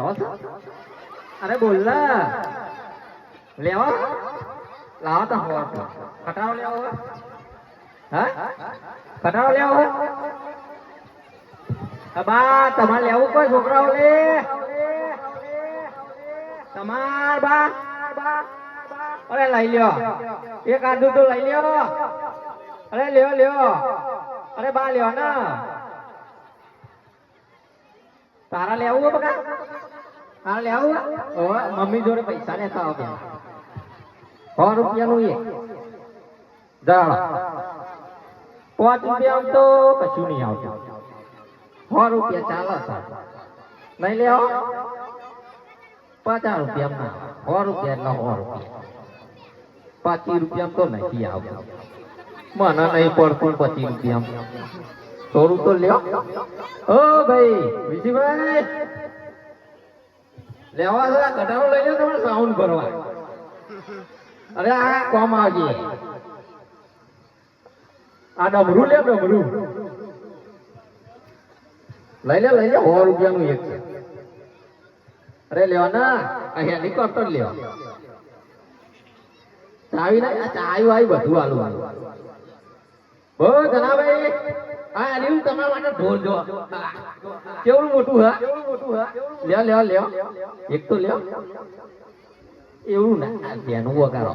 લેવો છો? અરે બોલ ના લેવો લાવો તો ખટારો લેવો હા ખટારો લેવો બા તમારે લેવું કોઈ છોકરાઓ લે તમાર બા અરે લઈ લ્યો એક આદુ તો લઈ લ્યો અરે લ્યો અરે બા લ્યો ના તારા લેવું હો બકા તારા લેવું હવે મમ્મી જોડે પૈસા લેતા આવો ₹100 નું એ જાણ 5 રૂપિયા તો કશું નહીં આવતું ₹100 ચાલે નહીં લેવો 50 રૂપિયા ₹100 એટલે ₹100 25 રૂપિયા તો નથી આવતું મને નહીં પડતું 25 રૂપિયા થોડું તો લ્યો ઓ ભાઈ વિજયભાઈ લેવા જરા કટારો લઈ લો તમારે સાઉન્ડ ભરવા અરે આ કોમ આવજે આ ડમરું લે ડમરું લઈ લે ₹100 નું એક છે અરે લેવા ના આ હેલિકોપ્ટર લેવા ચાવી ના ચાવી આવી બધું આલું બહુ જનાભાઈ આ રહ્યું તમારા માટે ઢોલ જો કેવડું મોટું હા લ્યો એક તો લ્યો એવું ના જેનું વગાડો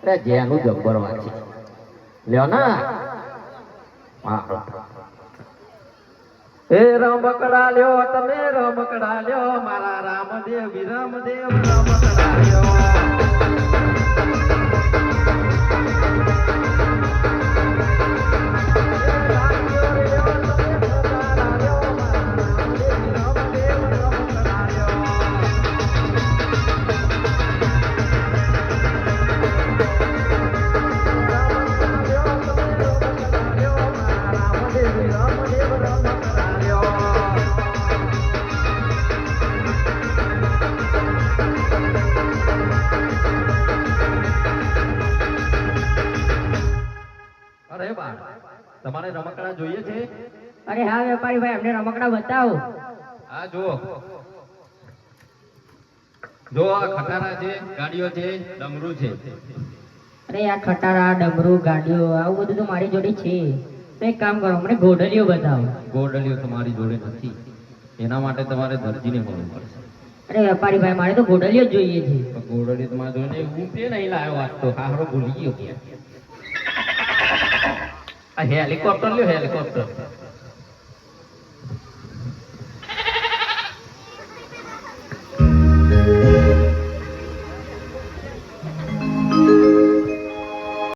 અરે જેનું જબ્બર વાંચે લ્યો ના હે રમકડા લ્યો તમે રમકડા લ્યો મારા રામદેવ રમકડા લ્યો તમારે રમકડા જોઈએ છે? અરે હા વેપારી ભાઈ અમને રમકડા બતાવો. હા જુઓ જો આ ખટારા છે, ગાડીઓ છે, ડમરું છે. અરે આ ખટારા ડમરું ગાડીઓ આવું બધું તો મારી જોડે છે. તો એક કામ કરો મને ગોડલીઓ બતાવો. ગોડલીઓ તમારી જોડે નથી, એના માટે તમારે દરજીને મળવું પડશે. અરે વેપારી ભાઈ મારે તો ગોડલીઓ જ જોઈએ છે. ગોડલી તમારે જોઈને હું તે નહીં લાવ્યો આજ તો હારો ભૂલી ગયો. આ હેલિકોપ્ટર લ્યો હેલિકોપ્ટર